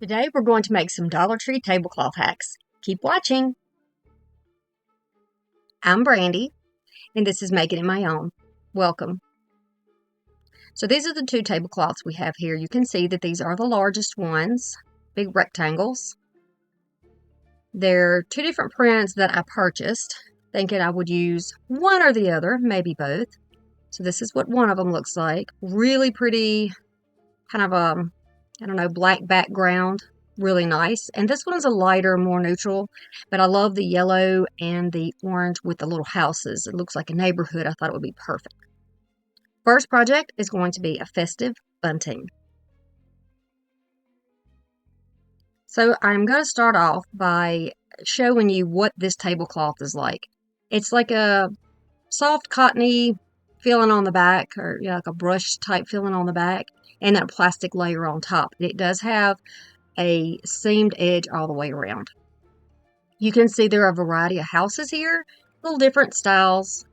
Today we're going to make some Dollar Tree tablecloth hacks. Keep watching. I'm Brandy, and this is Making It My Own. Welcome. So these are the two tablecloths we have here. You can see that these are the largest ones, big rectangles. They're two different prints that I purchased, thinking I would use one or the other, maybe both. So this is what one of them looks like. Really pretty, kind of a, I don't know, black background. Really nice. And this one's a lighter, more neutral, but I love the yellow and the orange with the little houses. It looks like a neighborhood. I thought it would be perfect. First project is going to be a festive bunting. So I'm going to start off by showing you what this tablecloth is like. It's like a soft cottony feeling on the back, or like a brush type feeling on the back, and then a plastic layer on top. It does have a seamed edge all the way around. You can see there are a variety of houses here, little different styles.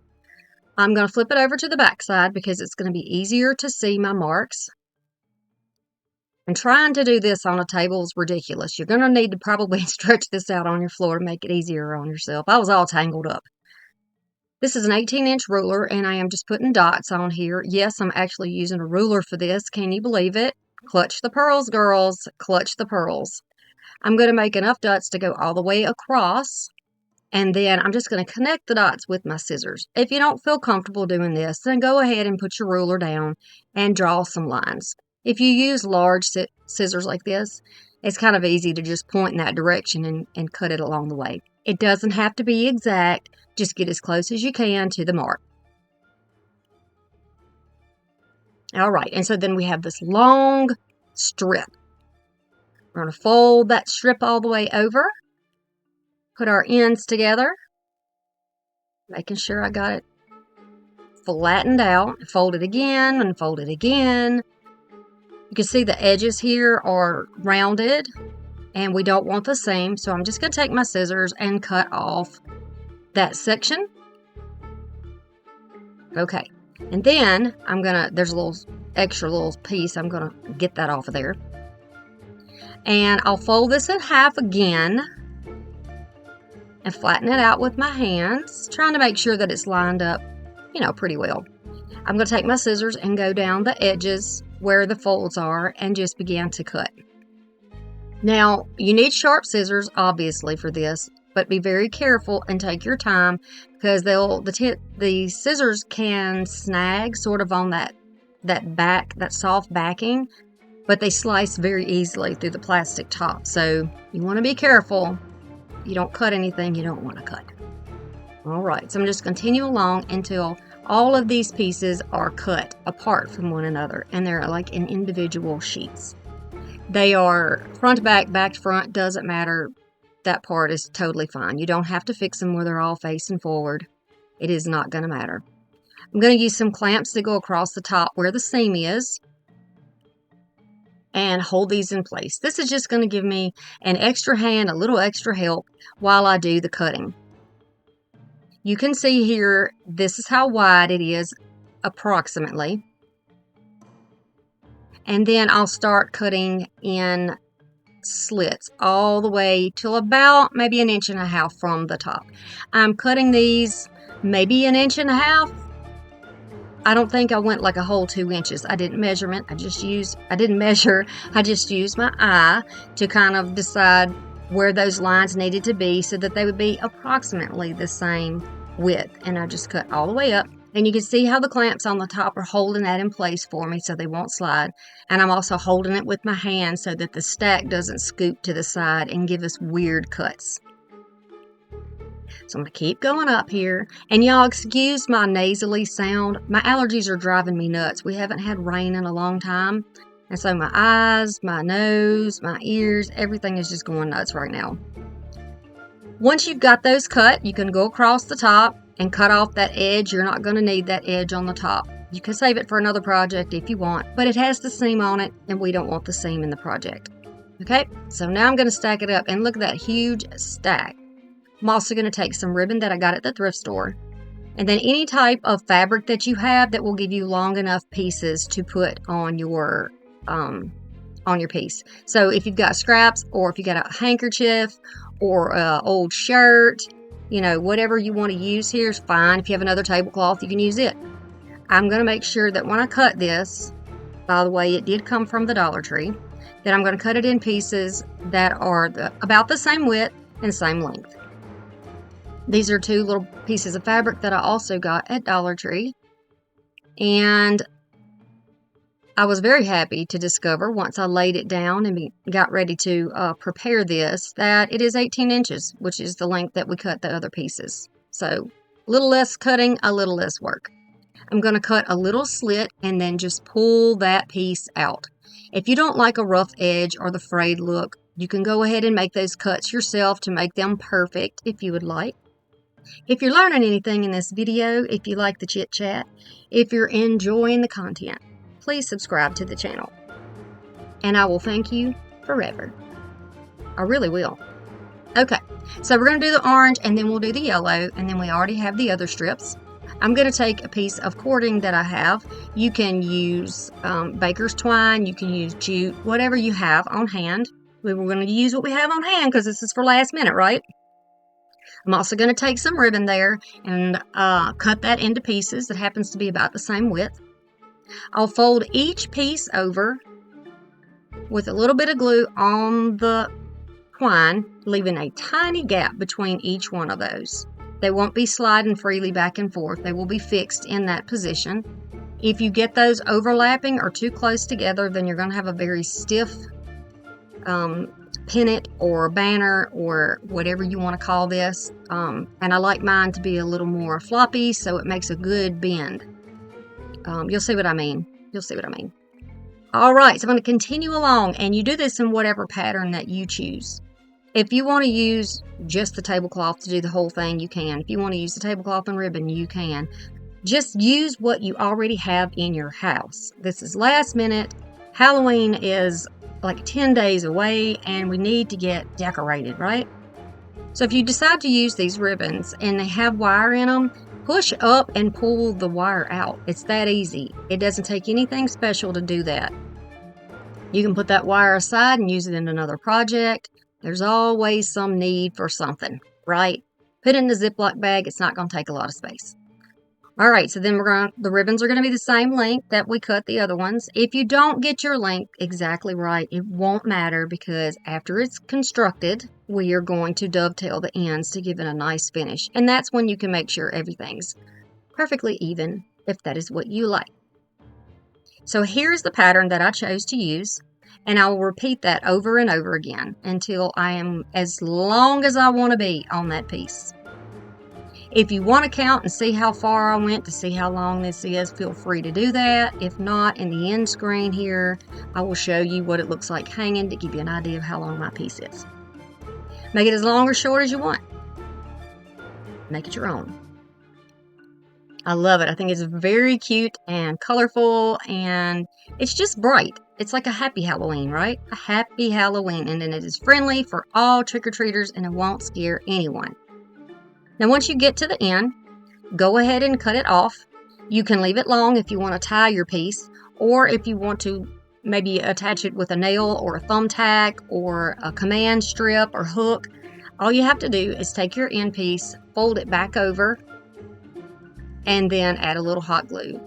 I'm going to flip it over to the back side because it's going to be easier to see my marks. And trying to do this on a table is ridiculous. You're going to need to probably stretch this out on your floor to make it easier on yourself. I was all tangled up. This is an 18-inch ruler, and I am just putting dots on here. Yes, I'm actually using a ruler for this. Can you believe it? Clutch the pearls, girls. Clutch the pearls. I'm going to make enough dots to go all the way across, and then I'm just going to connect the dots with my scissors. If you don't feel comfortable doing this, then go ahead and put your ruler down and draw some lines. If you use large scissors like this, it's kind of easy to just point in that direction and cut it along the way. It doesn't have to be exact. Just get as close as you can to the mark. All right, and so then we have this long strip. We're going to fold that strip all the way over, put our ends together, making sure I got it flattened out, fold it again and fold it again. You can see the edges here are rounded, and we don't want the seam, so I'm just going to take my scissors and cut off that section. Okay. And then there's a little extra little piece. I'm going to get that off of there. And I'll fold this in half again and flatten it out with my hands, trying to make sure that it's lined up, pretty well. I'm going to take my scissors and go down the edges where the folds are and just begin to cut. Now, you need sharp scissors, obviously, for this, but be very careful and take your time because the scissors can snag sort of on that soft backing, but they slice very easily through the plastic top. So you want to be careful. You don't cut anything you don't want to cut. All right, so I'm just continue along until all of these pieces are cut apart from one another, and they're like in individual sheets. They are front to back, back to front, doesn't matter. That part is totally fine. You don't have to fix them where they're all facing forward. It is not going to matter. I'm going to use some clamps to go across the top where the seam is and hold these in place. This is just going to give me an extra hand, a little extra help while I do the cutting. You can see here, this is how wide it is approximately. And then I'll start cutting in slits all the way till about maybe 1.5 inches from the top. I'm cutting these maybe 1.5 inches. I don't think I went like a whole 2 inches. I didn't measurement. I just used my eye to kind of decide where those lines needed to be so that they would be approximately the same width. And I just cut all the way up. And you can see how the clamps on the top are holding that in place for me so they won't slide. And I'm also holding it with my hand so that the stack doesn't scoop to the side and give us weird cuts. So I'm going to keep going up here. And y'all excuse my nasally sound. My allergies are driving me nuts. We haven't had rain in a long time. And so my eyes, my nose, my ears, everything is just going nuts right now. Once you've got those cut, you can go across the top and cut off that edge. You're not going to need that edge on the top. You can save it for another project if you want, but it has the seam on it, and we don't want the seam in the project. Okay, so now I'm going to stack it up, and look at that huge stack. I'm also going to take some ribbon that I got at the thrift store, and then any type of fabric that you have that will give you long enough pieces to put on your on your piece. So if you've got scraps, or if you got a handkerchief or an old shirt, you know, whatever you want to use here is fine. If you have another tablecloth, you can use it. I'm going to make sure that when I cut this, by the way, it did come from the Dollar Tree, that I'm going to cut it in pieces that are about the same width and same length. These are 2 little pieces of fabric that I also got at Dollar Tree. And I was very happy to discover, once I laid it down and got ready to prepare this, that it is 18 inches, which is the length that we cut the other pieces. So a little less cutting, a little less work. I'm going to cut a little slit and then just pull that piece out. If you don't like a rough edge or the frayed look, you can go ahead and make those cuts yourself to make them perfect if you would like. If you're learning anything in this video, if you like the chit chat, if you're enjoying the content, please subscribe to the channel. And I will thank you forever. I really will. Okay, so we're going to do the orange and then we'll do the yellow, and then we already have the other strips. I'm going to take a piece of cording that I have. You can use baker's twine, you can use jute, whatever you have on hand. We were going to use what we have on hand because this is for last minute, right? I'm also going to take some ribbon there and cut that into pieces that happens to be about the same width. I'll fold each piece over with a little bit of glue on the twine, leaving a tiny gap between each one of those. They won't be sliding freely back and forth. They will be fixed in that position. If you get those overlapping or too close together, then you're going to have a very stiff pennant or banner or whatever you want to call this. And I like mine to be a little more floppy, so it makes a good bend. You'll see what I mean. You'll see what I mean. All right, so I'm going to continue along, and you do this in whatever pattern that you choose. If you want to use just the tablecloth to do the whole thing, you can. If you want to use the tablecloth and ribbon, you can. Just use what you already have in your house. This is last minute. Halloween is like 10 days away, and we need to get decorated, right? So if you decide to use these ribbons and they have wire in them, push up and pull the wire out. It's that easy. It doesn't take anything special to do that. You can put that wire aside and use it in another project. There's always some need for something, right? Put it in the Ziploc bag. It's not going to take a lot of space. All right, so then the ribbons are going to be the same length that we cut the other ones. If you don't get your length exactly right, it won't matter, because after it's constructed, we are going to dovetail the ends to give it a nice finish. And that's when you can make sure everything's perfectly even, if that is what you like. So here's the pattern that I chose to use. And I will repeat that over and over again until I am as long as I want to be on that piece. If you want to count and see how far I went to see how long this is, feel free to do that. If not, in the end screen here, I will show you what it looks like hanging to give you an idea of how long my piece is. Make it as long or short as you want. Make it your own. I love it. I think it's very cute and colorful, and it's just bright. It's like a happy Halloween, right? A happy Halloween, and then it is friendly for all trick-or-treaters, and it won't scare anyone. Now, once you get to the end, go ahead and cut it off. You can leave it long if you want to tie your piece, or if you want to maybe attach it with a nail or a thumbtack or a command strip or hook. All you have to do is take your end piece, fold it back over, and then add a little hot glue.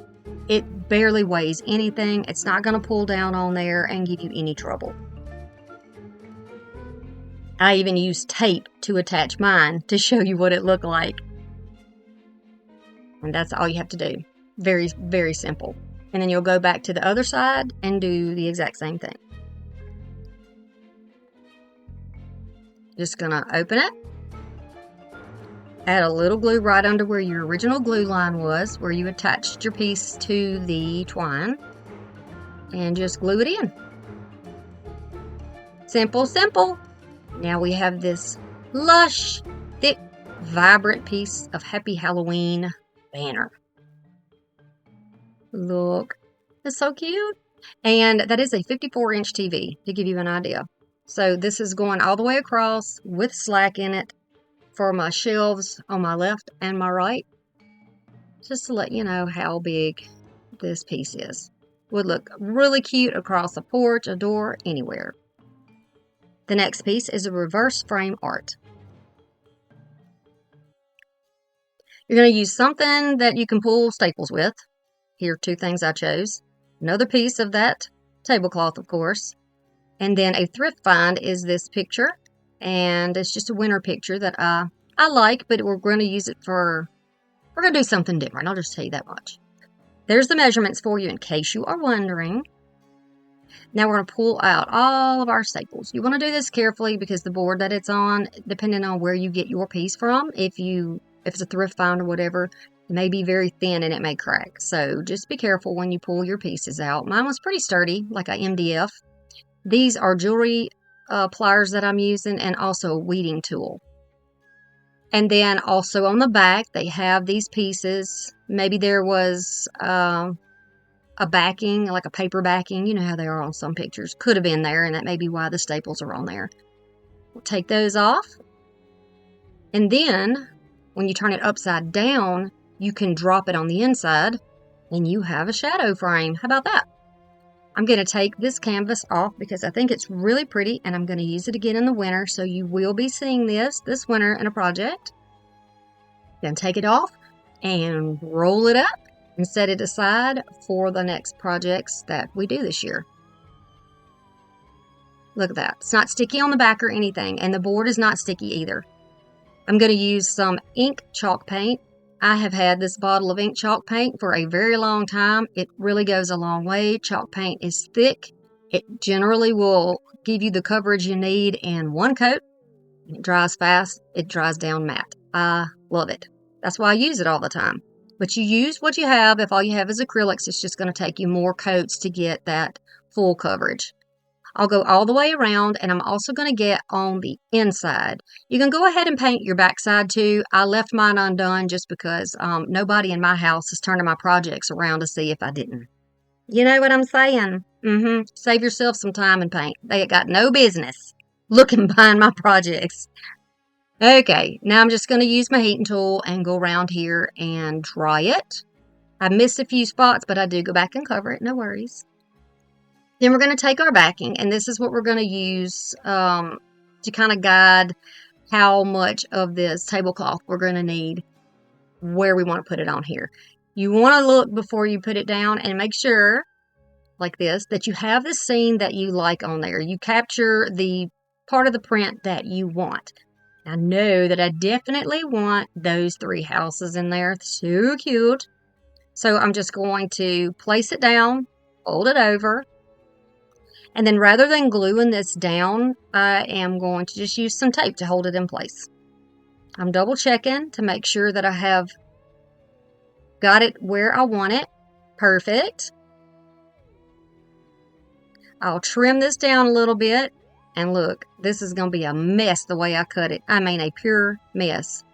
It barely weighs anything. It's not going to pull down on there and give you any trouble. I even used tape to attach mine to show you what it looked like. And that's all you have to do. Very, very simple. And then you'll go back to the other side and do the exact same thing. Just going to open it. Add a little glue right under where your original glue line was, where you attached your piece to the twine, and just glue it in. Simple, simple. Now we have this lush, thick, vibrant piece of Happy Halloween banner. Look, it's so cute. And that is a 54-inch TV, to give you an idea. So this is going all the way across with slack in it for my shelves on my left and my right, just to let you know how big this piece is. Would look really cute across a porch, a door, anywhere. The next piece is a reverse frame art. You're going to use something that you can pull staples with. Here are 2 things I chose. Another piece of that tablecloth, of course. And then a thrift find is this picture. And it's just a winter picture that I like, but we're going to use it we're going to do something different. I'll just tell you that much. There's the measurements for you in case you are wondering. Now we're going to pull out all of our staples. You want to do this carefully because the board that it's on, depending on where you get your piece from, if it's a thrift find or whatever, it may be very thin and it may crack. So just be careful when you pull your pieces out. Mine was pretty sturdy, like a MDF. These are jewelry pliers that I'm using, and also a weeding tool. And then also on the back, they have these pieces. Maybe there was a backing, like a paper backing. You know how they are on some pictures. Could have been there, and that may be why the staples are on there. We'll take those off. And then, when you turn it upside down, you can drop it on the inside, and you have a shadow frame. How about that? I'm going to take this canvas off because I think it's really pretty, and I'm going to use it again in the winter, so you will be seeing this winter in a project. Then take it off and roll it up and set it aside for the next projects that we do this year. Look at that. It's not sticky on the back or anything, and the board is not sticky either. I'm going to use some ink chalk paint. I have had this bottle of ink chalk paint for a very long time. It really goes a long way. Chalk paint is thick. It generally will give you the coverage you need in one coat. It dries fast. It dries down matte. I love it. That's why I use it all the time. But you use what you have. If all you have is acrylics, it's just going to take you more coats to get that full coverage. I'll go all the way around, and I'm also going to get on the inside. You can go ahead and paint your backside too. I left mine undone just because nobody in my house is turning my projects around to see if I didn't. You know what I'm saying? Save yourself some time and paint. They got no business looking behind my projects. Okay, now I'm just going to use my heating tool and go around here and dry it. I missed a few spots, but I do go back and cover it. No worries. Then we're going to take our backing, and this is what we're going to use to kind of guide how much of this tablecloth we're going to need, where we want to put it on here. You want to look before you put it down and make sure, like this, that you have the scene that you like on there. You capture the part of the print that you want. I know that I definitely want those 3 houses in there. So cute. So I'm just going to place it down, fold it over. And then rather than gluing this down, I am going to just use some tape to hold it in place. I'm double checking to make sure that I have got it where I want it. Perfect. I'll trim this down a little bit. And look, this is going to be a mess the way I cut it. I mean, a pure mess.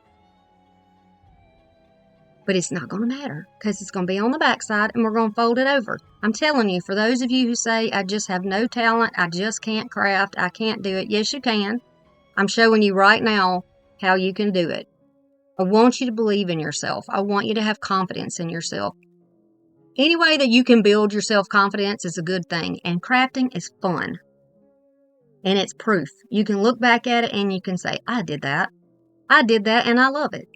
But it's not going to matter because it's going to be on the backside and we're going to fold it over. I'm telling you, for those of you who say, I just have no talent, I just can't craft, I can't do it. Yes, you can. I'm showing you right now how you can do it. I want you to believe in yourself. I want you to have confidence in yourself. Any way that you can build your self-confidence is a good thing. And crafting is fun. And it's proof. You can look back at it and you can say, I did that. I did that and I love it.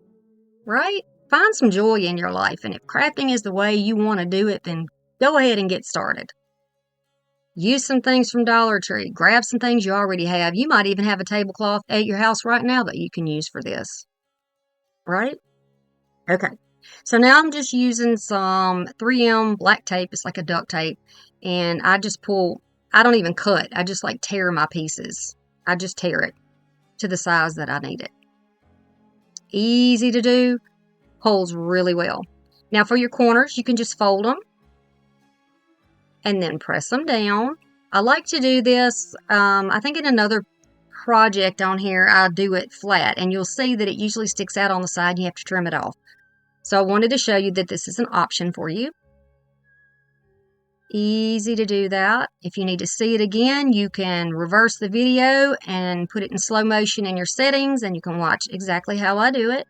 Right? Find some joy in your life, and if crafting is the way you want to do it, then go ahead and get started. Use some things from Dollar Tree. Grab some things you already have. You might even have a tablecloth at your house right now that you can use for this. Right? Okay. So now I'm just using some 3M black tape. It's like a duct tape. And I just pull, I don't even cut. I just like tear my pieces. I just tear it to the size that I need it. Easy to do. Holds really well. Now for your corners, you can just fold them and then press them down. I like to do this, I think in another project on here, I'll do it flat, and you'll see that it usually sticks out on the side and you have to trim it off. So I wanted to show you that this is an option for you. Easy to do that. If you need to see it again, you can reverse the video and put it in slow motion in your settings, and you can watch exactly how I do it.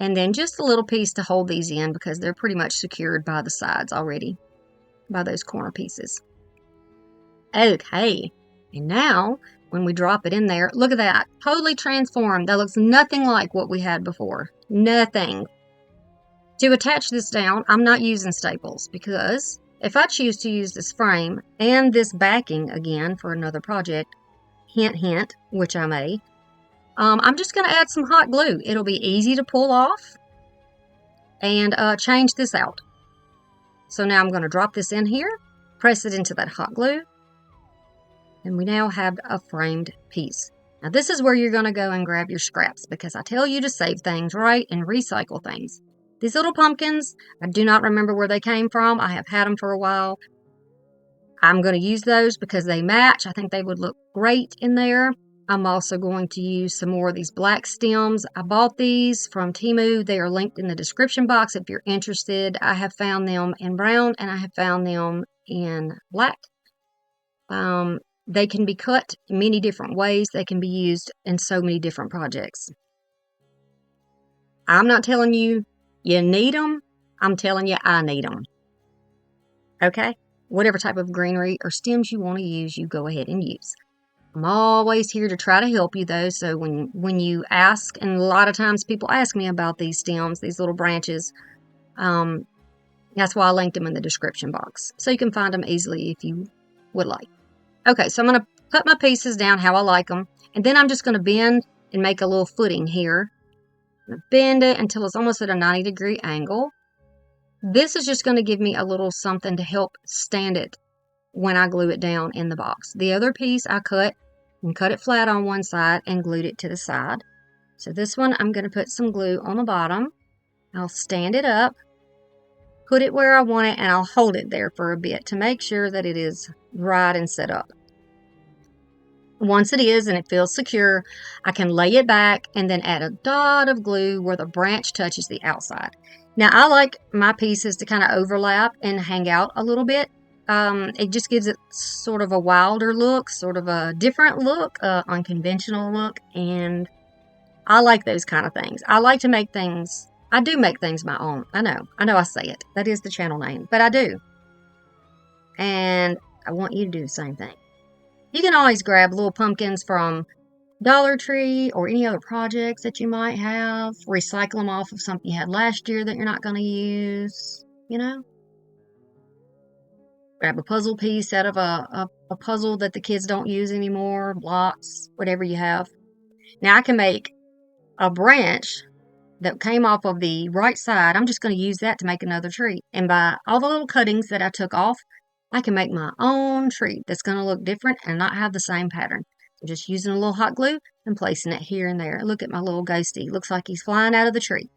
And then just a little piece to hold these in because they're pretty much secured by the sides already. by those corner pieces. Okay, and now when we drop it in there, look at that, totally transformed. That looks nothing like what we had before. Nothing. To attach this down, I'm not using staples because if I choose to use this frame and this backing again for another project, hint, hint, which I may, I'm just going to add some hot glue. It'll be easy to pull off and change this out. So now I'm going to drop this in here, press it into that hot glue, and we now have a framed piece. Now this is where you're going to go and grab your scraps because I tell you to save things, right, and recycle things. These little pumpkins, I do not remember where they came from. I have had them for a while. I'm going to use those because they match. I think they would look great in there. I'm also going to use some more of these black stems. I bought these from TEMU. They are linked in the description box if you're interested. I have found them in brown and I have found them in black. They can be cut many different ways. They can be used in so many different projects. I'm not telling you you need them. I'm telling you I need them. Okay? Whatever type of greenery or stems you want to use, you go ahead and use. I'm always here to try to help you though, so when you ask, and a lot of times people ask me about these stems, these little branches, that's why I linked them in the description box, so you can find them easily if you would like. Okay, so I'm going to put my pieces down how I like them, and then I'm just going to bend and make a little footing here. I'm going to bend it until it's almost at a 90-degree angle. This is just going to give me a little something to help stand it when I glue it down in the box. The other piece I cut it flat on one side and glued it to the side. So this one I'm going to put some glue on the bottom. I'll stand it up, put it where I want it, and I'll hold it there for a bit to make sure that it is right and set up. Once it is and it feels secure, I can lay it back and then add a dot of glue where the branch touches the outside. Now I like my pieces to kind of overlap and hang out a little bit. It just gives it sort of a wilder look, sort of a different look, unconventional look, and I like those kind of things. I like to make things, I do make things my own. I know I say it. That is the channel name, but I do. And I want you to do the same thing. You can always grab little pumpkins from Dollar Tree or any other projects that you might have. Recycle them off of something you had last year that you're not going to use, you know. Grab a puzzle piece out of a puzzle that the kids don't use anymore, blocks, whatever you have. Now I can make a branch that came off of the right side. I'm just going to use that to make another tree. And by all the little cuttings that I took off, I can make my own tree that's going to look different and not have the same pattern. So just using a little hot glue and placing it here and there. Look at my little ghosty. Looks like he's flying out of the tree.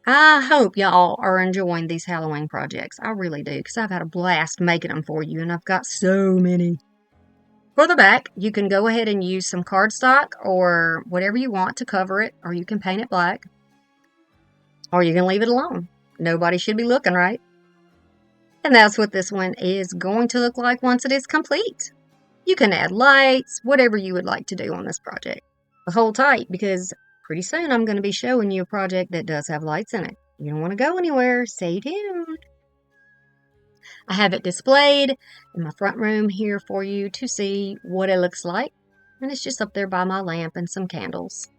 I hope y'all are enjoying these Halloween projects. I really do, because I've had a blast making them for you, and I've got so many. For the back, you can go ahead and use some cardstock or whatever you want to cover it, or you can paint it black, or you can leave it alone. Nobody should be looking, right? And that's what this one is going to look like once it is complete. You can add lights, whatever you would like to do on this project. But hold tight, because pretty soon I'm going to be showing you a project that does have lights in it. You don't want to go anywhere. Stay tuned. I have it displayed in my front room here for you to see what it looks like. And it's just up there by my lamp and some candles.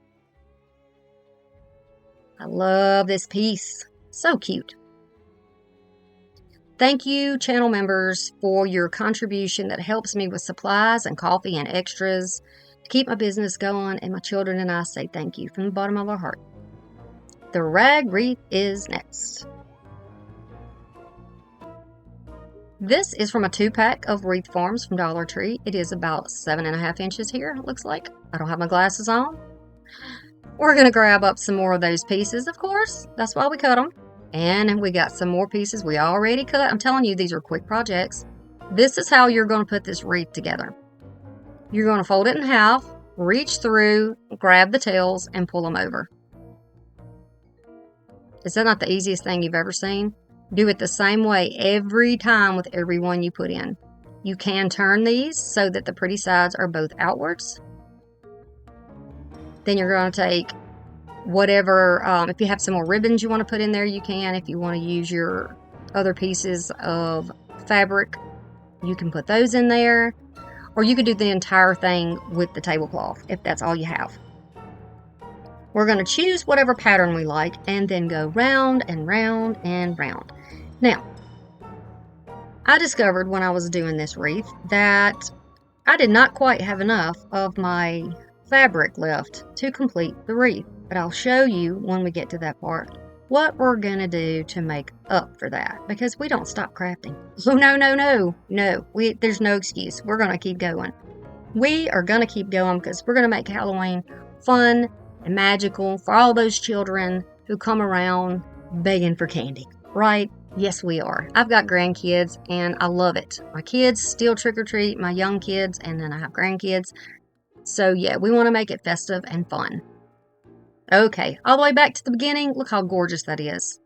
I love this piece. So cute. Thank you, channel members, for your contribution that helps me with supplies and coffee and extras to keep my business going, and my children and I say thank you from the bottom of our heart. The rag wreath is next. This is from a 2-pack of wreath forms from Dollar Tree. It is about 7.5 inches here, it looks like. I don't have my glasses on. We're going to grab up some more of those pieces, of course. That's why we cut them. And we got some more pieces we already cut. I'm telling you, these are quick projects. This is how you're going to put this wreath together. You're going to fold it in half, reach through, grab the tails, and pull them over. Is that not the easiest thing you've ever seen? Do it the same way every time with every one you put in. You can turn these so that the pretty sides are both outwards. Then you're going to take whatever, if you have some more ribbons you want to put in there, you can. If you want to use your other pieces of fabric, you can put those in there, or you could do the entire thing with the tablecloth if that's all you have. We're going to choose whatever pattern we like and then go round and round and round. Now, I discovered when I was doing this wreath that I did not quite have enough of my fabric left to complete the wreath, but I'll show you when we get to that part what we're going to do to make up for that, because we don't stop crafting. Oh, no. There's no excuse. We're going to keep going. We are going to keep going because we're going to make Halloween fun and magical for all those children who come around begging for candy, right? Yes, we are. I've got grandkids and I love it. My kids still trick or treat, my young kids, and then I have grandkids. So yeah, we want to make it festive and fun. Okay, all the way back to the beginning. Look how gorgeous that is.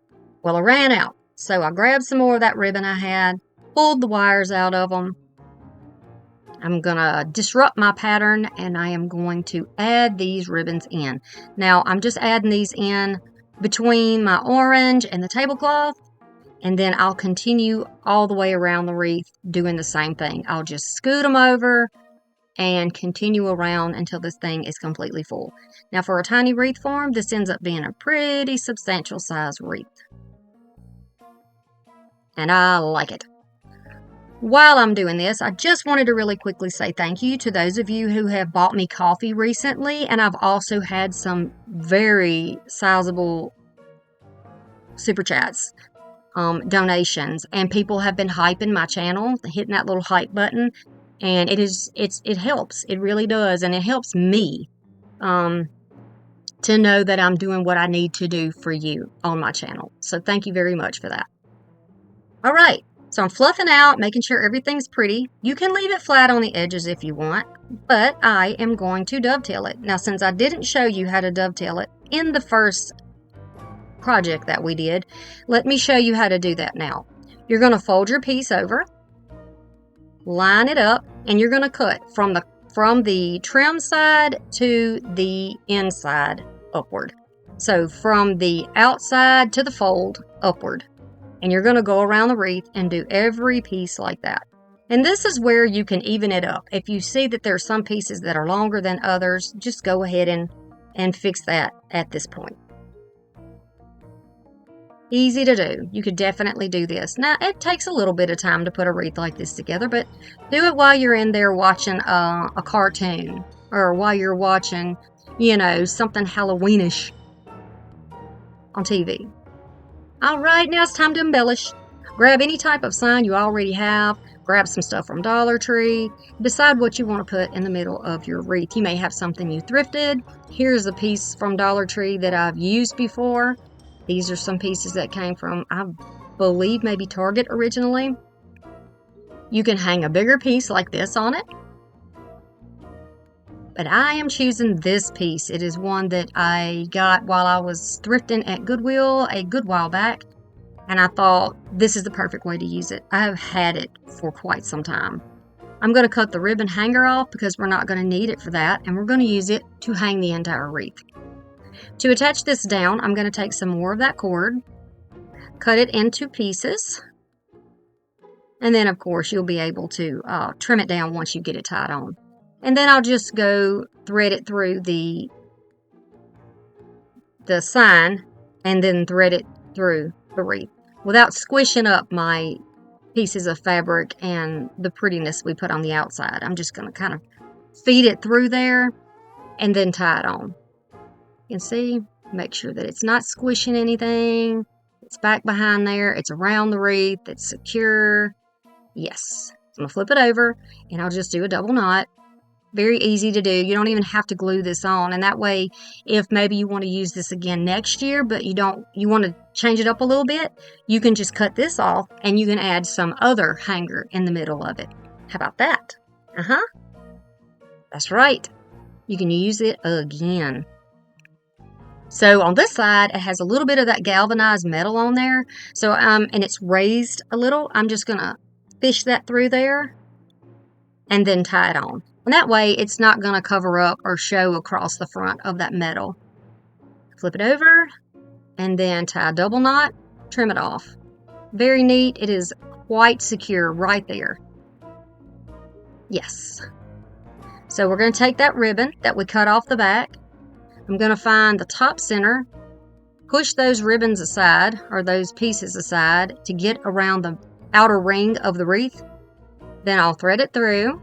Well, I ran out, so I grabbed some more of that ribbon I had, pulled the wires out of them. I'm going to disrupt my pattern and I am going to add these ribbons in. Now, I'm just adding these in between my orange and the tablecloth, and then I'll continue all the way around the wreath doing the same thing. I'll just scoot them over and continue around until this thing is completely full. Now, for a tiny wreath form, this ends up being a pretty substantial size wreath. And I like it. While I'm doing this, I just wanted to really quickly say thank you to those of you who have bought me coffee recently, and I've also had some very sizable super chats, donations, and people have been hyping my channel, hitting that little hype button, and it helps. It really does, and it helps me to know that I'm doing what I need to do for you on my channel. So thank you very much for that. All right. So I'm fluffing out, making sure everything's pretty. You can leave it flat on the edges if you want, but I am going to dovetail it. Now, since I didn't show you how to dovetail it in the first project that we did, let me show you how to do that now. You're going to fold your piece over, line it up, and you're going to cut from the trim side to the inside upward. So from the outside to the fold upward. And you're going to go around the wreath and do every piece like that. And this is where you can even it up. If you see that there are some pieces that are longer than others, just go ahead and fix that at this point. Easy to do. You could definitely do this. Now, it takes a little bit of time to put a wreath like this together, but do it while you're in there watching a cartoon, or while you're watching, something Halloweenish on TV. All right, now it's time to embellish. Grab any type of sign you already have. Grab some stuff from Dollar Tree. Decide what you want to put in the middle of your wreath. You may have something you thrifted. Here's a piece from Dollar Tree that I've used before. These are some pieces that came from, I believe, maybe Target originally. You can hang a bigger piece like this on it. But I am choosing this piece. It is one that I got while I was thrifting at Goodwill a good while back. And I thought this is the perfect way to use it. I have had it for quite some time. I'm going to cut the ribbon hanger off because we're not going to need it for that. And we're going to use it to hang the entire wreath. To attach this down, I'm going to take some more of that cord, cut it into pieces. And then, of course, you'll be able to trim it down once you get it tied on. And then I'll just go thread it through the sign and then thread it through the wreath without squishing up my pieces of fabric and the prettiness we put on the outside. I'm just going to kind of feed it through there and then tie it on. You can see, make sure that it's not squishing anything. It's back behind there. It's around the wreath. It's secure. Yes. I'm going to flip it over and I'll just do a double knot. Very easy to do. You don't even have to glue this on. And that way, if maybe you want to use this again next year, but you want to change it up a little bit, you can just cut this off and you can add some other hanger in the middle of it. How about that? That's right. You can use it again. So on this side, it has a little bit of that galvanized metal on there. So, and it's raised a little. I'm just going to fish that through there and then tie it on. And that way, it's not going to cover up or show across the front of that metal. Flip it over, and then tie a double knot, trim it off. Very neat. It is quite secure right there. Yes. So we're going to take that ribbon that we cut off the back. I'm going to find the top center, push those ribbons aside, or those pieces aside, to get around the outer ring of the wreath. Then I'll thread it through.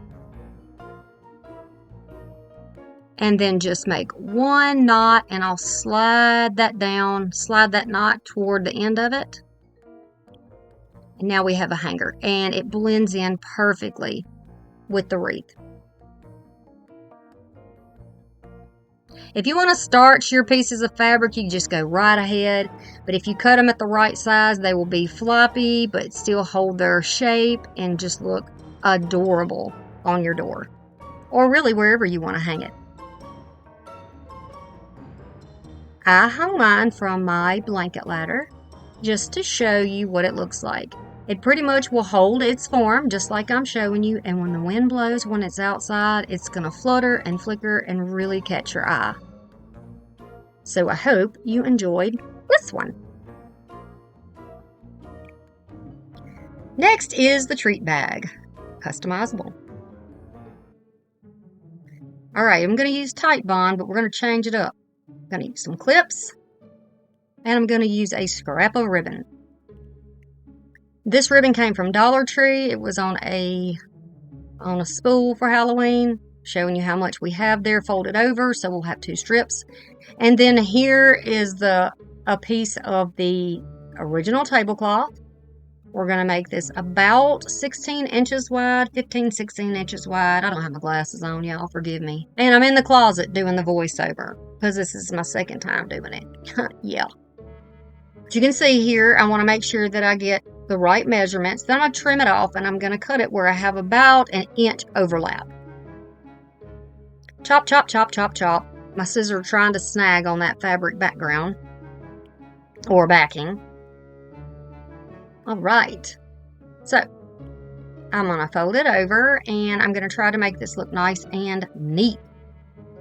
And then just make one knot, and I'll slide that down, slide that knot toward the end of it. And now we have a hanger, and it blends in perfectly with the wreath. If you want to starch your pieces of fabric, you just go right ahead. But if you cut them at the right size, they will be floppy, but still hold their shape and just look adorable on your door. Or really wherever you want to hang it. I hung mine from my blanket ladder just to show you what it looks like. It pretty much will hold its form just like I'm showing you, and when the wind blows, when it's outside, it's going to flutter and flicker and really catch your eye. So I hope you enjoyed this one. Next is the treat bag, customizable. Alright, I'm going to use Titebond, but we're going to change it up. I'm going to use some clips, and I'm going to use a scrap of ribbon. This ribbon came from Dollar Tree. It was on a spool for Halloween, showing you how much we have there folded over, so we'll have 2 strips. And then here is a piece of the original tablecloth. We're going to make this about 16 inches wide, 15, 16 inches wide. I don't have my glasses on, y'all, forgive me. And I'm in the closet doing the voiceover, because this is my second time doing it. Yeah. As you can see here, I want to make sure that I get the right measurements. Then I'm going to trim it off, and I'm going to cut it where I have about an inch overlap. Chop, chop, chop, chop, chop. My scissors are trying to snag on that fabric background or backing. All right. So I'm going to fold it over, and I'm going to try to make this look nice and neat.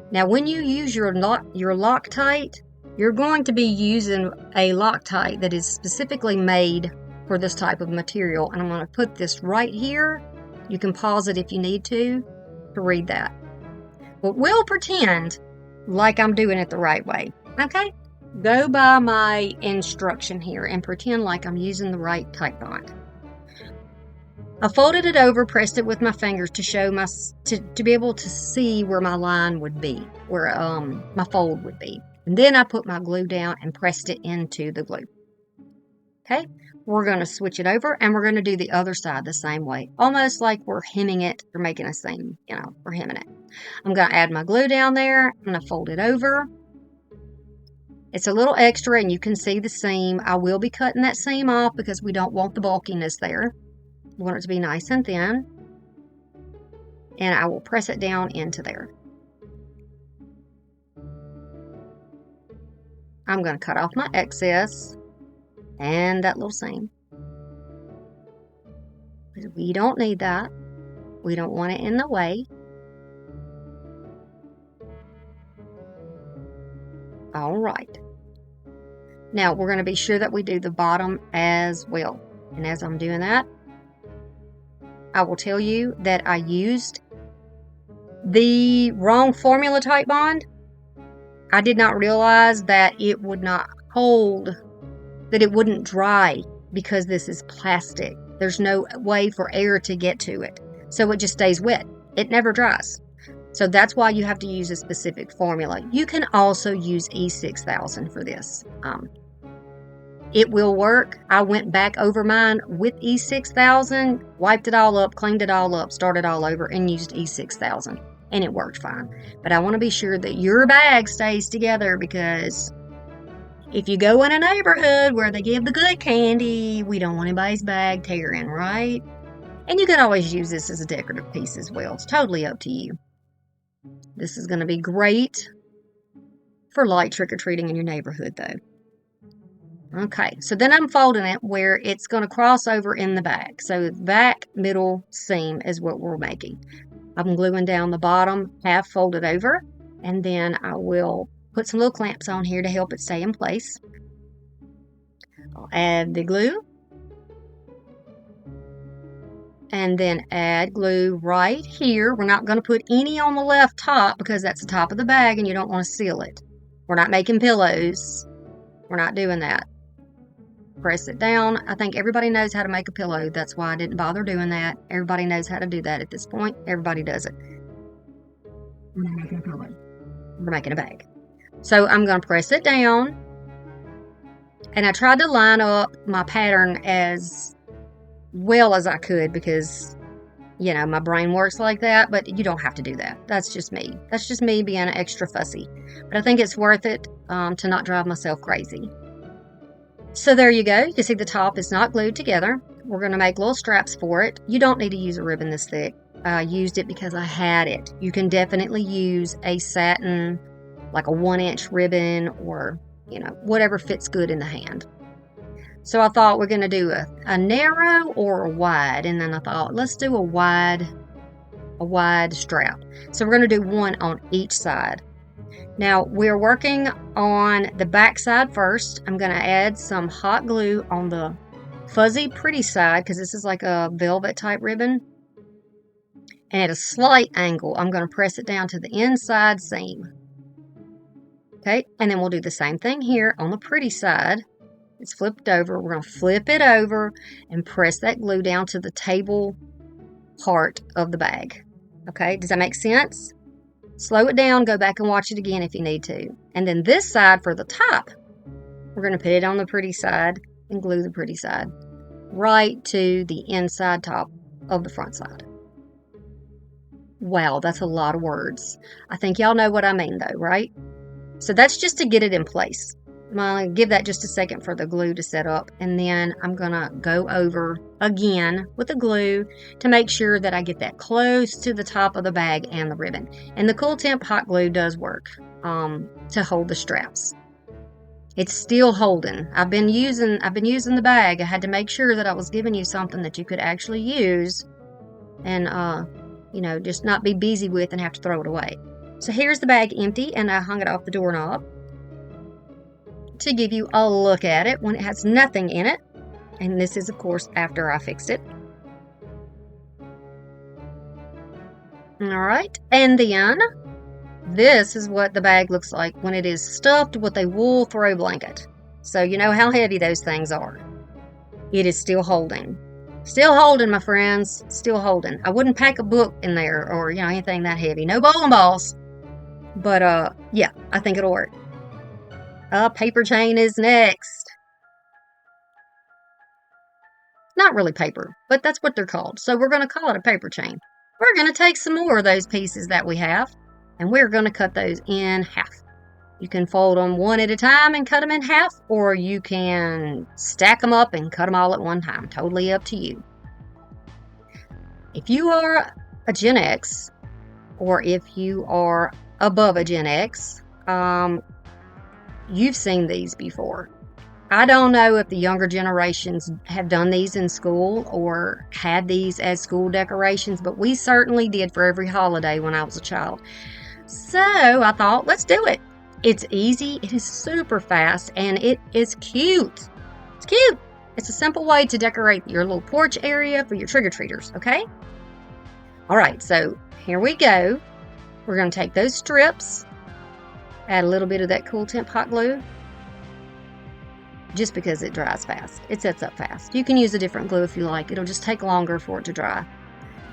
Now, when you use your Loctite, you're going to be using a Loctite that is specifically made for this type of material. And I'm going to put this right here. You can pause it if you need to read that. But we'll pretend like I'm doing it the right way. Okay? Go by my instruction here and pretend like I'm using the right Titebond. I folded it over, pressed it with my fingers to show to be able to see where my line would be, where my fold would be. And then I put my glue down and pressed it into the glue. Okay, we're going to switch it over, and we're going to do the other side the same way, almost like we're hemming it or making a seam, we're hemming it. I'm going to add my glue down there. I'm going to fold it over. It's a little extra, and you can see the seam. I will be cutting that seam off because we don't want the bulkiness there. We want it to be nice and thin. And I will press it down into there. I'm going to cut off my excess and that little seam. We don't need that. We don't want it in the way. All right. Now we're going to be sure that we do the bottom as well. And as I'm doing that, I will tell you that I used the wrong formula Titebond. I did not realize that it would not hold, that it wouldn't dry because this is plastic. There's no way for air to get to it. So it just stays wet. It never dries. So that's why you have to use a specific formula. You can also use E6000 for this. It will work. I went back over mine with E6000, wiped it all up, cleaned it all up, started all over, and used E6000. And it worked fine. But I want to be sure that your bag stays together, because if you go in a neighborhood where they give the good candy, we don't want anybody's bag tearing, right? And you can always use this as a decorative piece as well. It's totally up to you. This is going to be great for light trick-or-treating in your neighborhood, though. Okay, so then I'm folding it where it's going to cross over in the back. So the back middle seam is what we're making. I'm gluing down the bottom half folded over, and then I will put some little clamps on here to help it stay in place. I'll add the glue, and then add glue right here. We're not going to put any on the left top because that's the top of the bag and you don't want to seal it. We're not making pillows. We're not doing that. Press it down. I think everybody knows how to make a pillow. That's why I didn't bother doing that. Everybody knows how to do that at this point. Everybody does it. We're not making a pillow. We're making a bag. So I'm going to press it down. And I tried to line up my pattern as well as I could because, you know, my brain works like that, but you don't have to do that. That's just me. That's just me being extra fussy. But I think it's worth it to not drive myself crazy. So there you go. You can see the top is not glued together. We're going to make little straps for it. You don't need to use a ribbon this thick. I used it because I had it. You can definitely use a satin, like a 1-inch ribbon or, you know, whatever fits good in the hand. So I thought we're going to do a narrow or a wide. And then I thought, let's do a wide strap. So we're going to do one on each side. Now we're working on the back side first. I'm going to add some hot glue on the fuzzy pretty side because this is like a velvet type ribbon. And at a slight angle, I'm going to press it down to the inside seam. Okay, and then we'll do the same thing here on the pretty side. It's flipped over. We're going to flip it over and press that glue down to the table part of the bag. Okay, does that make sense? Slow it down, go back and watch it again if you need to. And then this side for the top, we're going to put it on the pretty side and glue the pretty side right to the inside top of the front side. Wow, that's a lot of words. I think y'all know what I mean though, right? So that's just to get it in place. I'm going to give that just a second for the glue to set up, and then I'm going to go over again with the glue to make sure that I get that close to the top of the bag and the ribbon. And the Cool Temp hot glue does work to hold the straps. It's still holding. I've been using the bag. I had to make sure that I was giving you something that you could actually use and you know, just not be busy with and have to throw it away. So here's the bag empty, and I hung it off the doorknob to give you a look at it when it has nothing in it. And this is, of course, after I fixed it. All right, and then this is what the bag looks like when it is stuffed with a wool throw blanket. So you know how heavy those things are. It is still holding. Still holding, my friends. Still holding. I wouldn't pack a book in there or, you know, anything that heavy. No bowling balls. But, yeah, I think it'll work. Paper chain is next. Not really paper, but that's what they're called. So we're going to call it a paper chain. We're going to take some more of those pieces that we have, and we're going to cut those in half. You can fold them one at a time and cut them in half, or you can stack them up and cut them all at one time. Totally up to you. If you are a Gen X, or if you are above a Gen X, you've seen these before. I don't know if the younger generations have done these in school or had these as school decorations, but we certainly did for every holiday when I was a child. So I thought, let's do it. It's easy, it is super fast, and it is cute. It's cute. It's a simple way to decorate your little porch area for your trick-or-treaters, okay? All right, so here we go. We're going to take those strips, add a little bit of that Cool Temp hot glue, just because it dries fast. It sets up fast. You can use a different glue if you like. It'll just take longer for it to dry.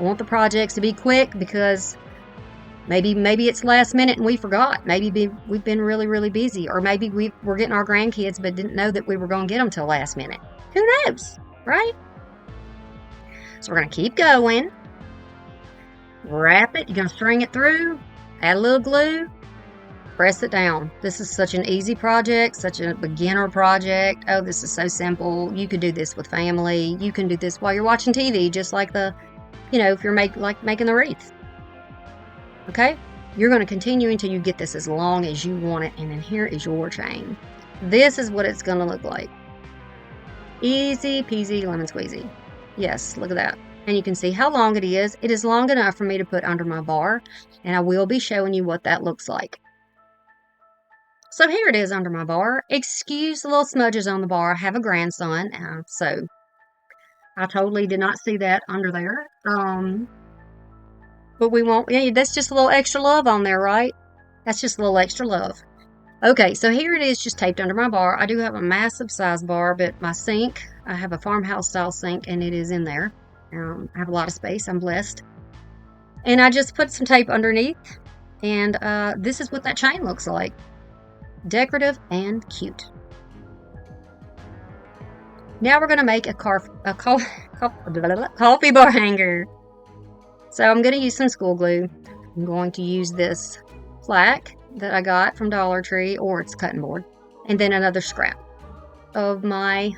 I want the projects to be quick because maybe it's last minute and we forgot. Maybe we've been really, really busy. Or maybe we're getting our grandkids but didn't know that we were going to get them till last minute. Who knows, right? So we're going to keep going. Wrap it. You're going to string it through. Add a little glue. Press it down. This is such an easy project, such a beginner project. Oh, this is so simple. You could do this with family. You can do this while you're watching TV, just like if you're making the wreath. Okay? You're going to continue until you get this as long as you want it, and then here is your chain. This is what it's going to look like. Easy peasy lemon squeezy. Yes, look at that. And you can see how long it is. It is long enough for me to put under my bar, and I will be showing you what that looks like. So here it is under my bar. Excuse the little smudges on the bar. I have a grandson, so I totally did not see that under there. But we won't, yeah, that's just a little extra love on there, right? That's just a little extra love. Okay, so here it is just taped under my bar. I do have a massive size bar, but my sink, I have a farmhouse style sink and it is in there. I have a lot of space. I'm blessed. And I just put some tape underneath, and this is what that chain looks like. Decorative and cute. Now we're going to make a coffee bar hanger. So I'm going to use some school glue. I'm going to use this plaque that I got from Dollar Tree, or it's cutting board, and then another scrap of my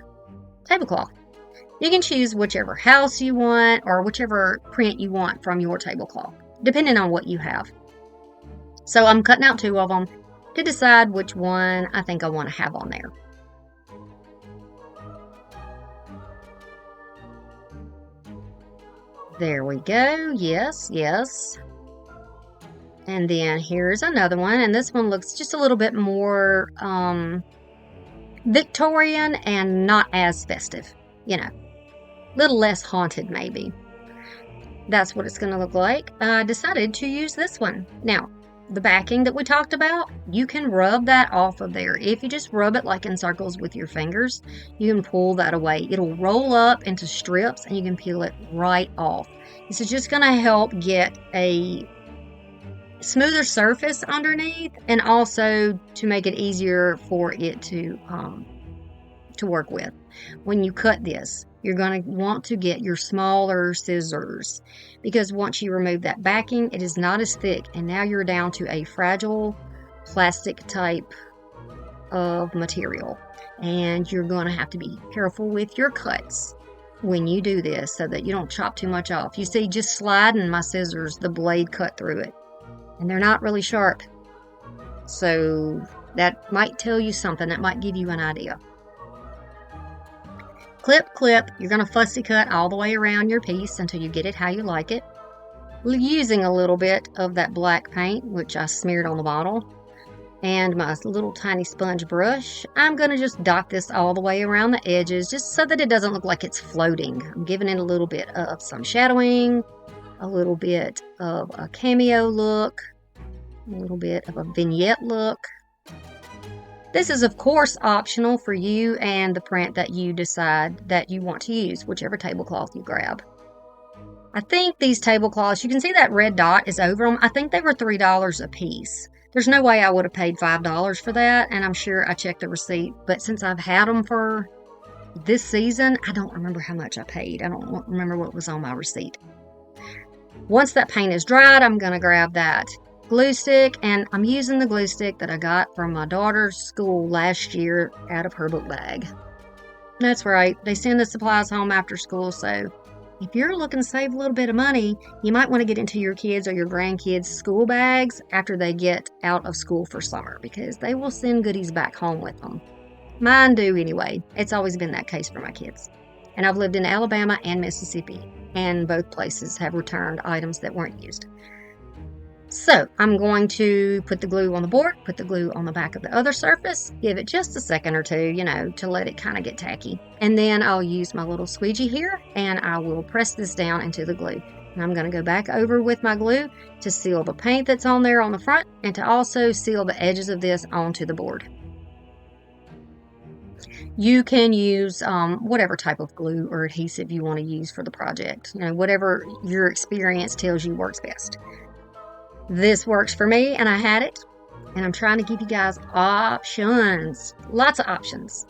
tablecloth. You can choose whichever house you want or whichever print you want from your tablecloth, depending on what you have. So I'm cutting out 2 of them to decide which one I think I want to have on there. There we go. Yes, yes. And then here's another one, and this one looks just a little bit more Victorian and not as festive, you know, a little less haunted maybe. That's what it's going to look like. I decided to use this one. Now, the backing that we talked about, you can rub that off of there. If you just rub it like in circles with your fingers, you can pull that away. It'll roll up into strips and you can peel it right off. This is just going to help get a smoother surface underneath, and also to make it easier for it to work with. When you cut this, you're going to want to get your smaller scissors, because once you remove that backing, it is not as thick, and now you're down to a fragile plastic type of material, and you're going to have to be careful with your cuts when you do this so that you don't chop too much off. You see, just sliding my scissors, the blade cut through it, and they're not really sharp. So that might tell you something. That might give you an idea. Clip, clip. You're going to fussy cut all the way around your piece until you get it how you like it. Using a little bit of that black paint, which I smeared on the bottle, and my little tiny sponge brush, I'm going to just dot this all the way around the edges just so that it doesn't look like it's floating. I'm giving it a little bit of some shadowing, a little bit of a cameo look, a little bit of a vignette look. This is, of course, optional for you and the print that you decide that you want to use, whichever tablecloth you grab. I think these tablecloths, you can see that red dot is over them. I think they were $3 a piece. There's no way I would have paid $5 for that, and I'm sure I checked the receipt. But since I've had them for this season, I don't remember how much I paid. I don't remember what was on my receipt. Once that paint is dried, I'm going to grab that glue stick, and I'm using the glue stick that I got from my daughter's school last year out of her book bag. That's right, they send the supplies home after school, so if you're looking to save a little bit of money, you might want to get into your kids' or your grandkids' school bags after they get out of school for summer, because they will send goodies back home with them. Mine do anyway. It's always been that case for my kids. And I've lived in Alabama and Mississippi, and both places have returned items that weren't used. So I'm going to put the glue on the board, put the glue on the back of the other surface, give it just a second or two, you know, to let it kind of get tacky. And then I'll use my little squeegee here, and I will press this down into the glue. And I'm going to go back over with my glue to seal the paint that's on there on the front, and to also seal the edges of this onto the board. You can use whatever type of glue or adhesive you want to use for the project. You know, whatever your experience tells you works best. This works for me, and I had it, and I'm trying to give you guys options. Lots of options.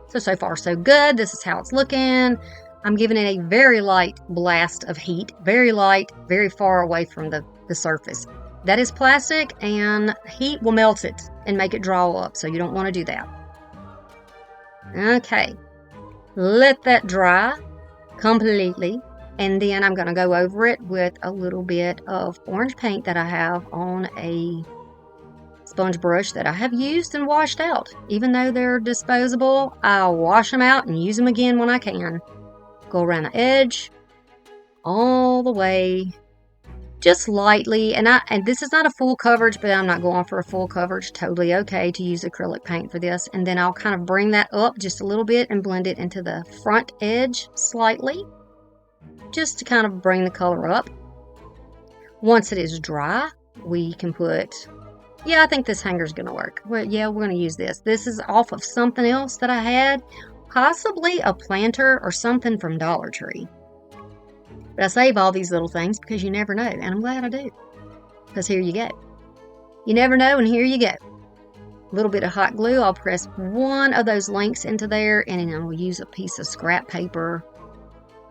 So far, so good. This is how it's looking. I'm giving it a very light blast of heat. Very light, very far away from the surface. That is plastic, and heat will melt it and make it draw up, so you don't want to do that. Okay. Let that dry completely. And then I'm going to go over it with a little bit of orange paint that I have on a sponge brush that I have used and washed out. Even though they're disposable, I'll wash them out and use them again when I can. Go around the edge, all the way just lightly. And this is not a full coverage, but I'm not going for a full coverage. Totally okay to use acrylic paint for this. And then I'll kind of bring that up just a little bit and blend it into the front edge slightly, just to kind of bring the color up. Once it is dry, we can put, yeah, I think this hanger's going to work. Well, yeah, we're going to use this. This is off of something else that I had, possibly a planter or something from Dollar Tree. But I save all these little things because you never know, and I'm glad I do. Because here you go. You never know, and here you go. A little bit of hot glue. I'll press one of those links into there, and then I'll use a piece of scrap paper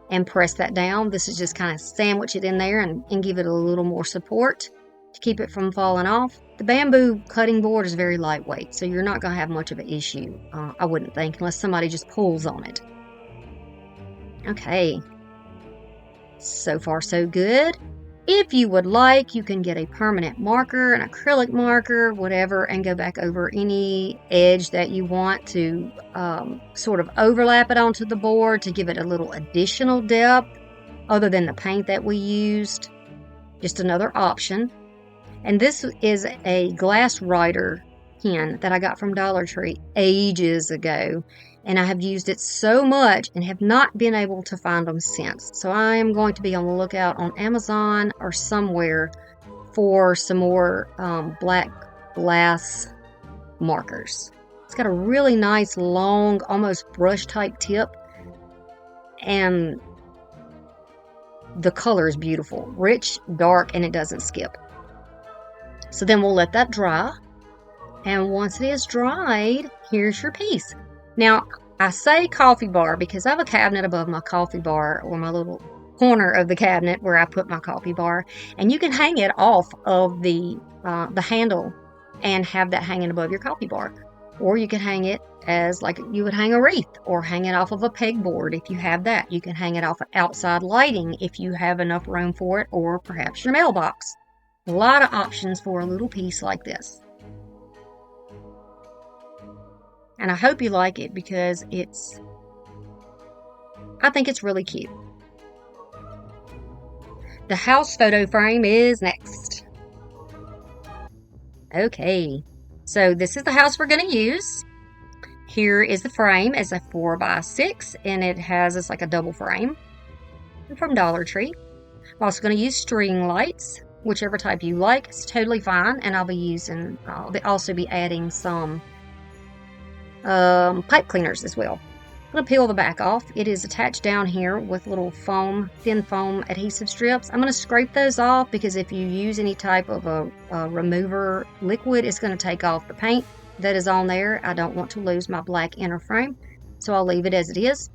and press that down. This is just kind of sandwich it in there and give it a little more support to keep it from falling off. The bamboo cutting board is very lightweight, so you're not going to have much of an issue, I wouldn't think, unless somebody just pulls on it. Okay. So far, so good. If you would like, you can get a permanent marker, an acrylic marker, whatever, and go back over any edge that you want to sort of overlap it onto the board to give it a little additional depth other than the paint that we used. Just another option. And this is a glass writer pen that I got from Dollar Tree ages ago. And I have used it so much and have not been able to find them since. So I am going to be on the lookout on Amazon or somewhere for some more black glass markers. It's got a really nice, long, almost brush type tip. And the color is beautiful. Rich, dark, and it doesn't skip. So then we'll let that dry. And once it is dried, here's your piece. Now, I say coffee bar because I have a cabinet above my coffee bar, or my little corner of the cabinet where I put my coffee bar, and you can hang it off of the handle and have that hanging above your coffee bar. Or you can hang it as like you would hang a wreath, or hang it off of a pegboard if you have that. You can hang it off of outside lighting if you have enough room for it, or perhaps your mailbox. A lot of options for a little piece like this. And I hope you like it because I think it's really cute. The house photo frame is next. Okay, so this is the house we're going to use. Here is the frame. It's a 4x6 and it's like a double frame from Dollar Tree. I'm also going to use string lights, whichever type you like. It's totally fine. And I'll also be adding some pipe cleaners as well. I'm going to peel the back off. It is attached down here with little thin foam adhesive strips. I'm going to scrape those off because if you use any type of a remover liquid, it's going to take off the paint that is on there. I don't want to lose my black inner frame, so I'll leave it as it is.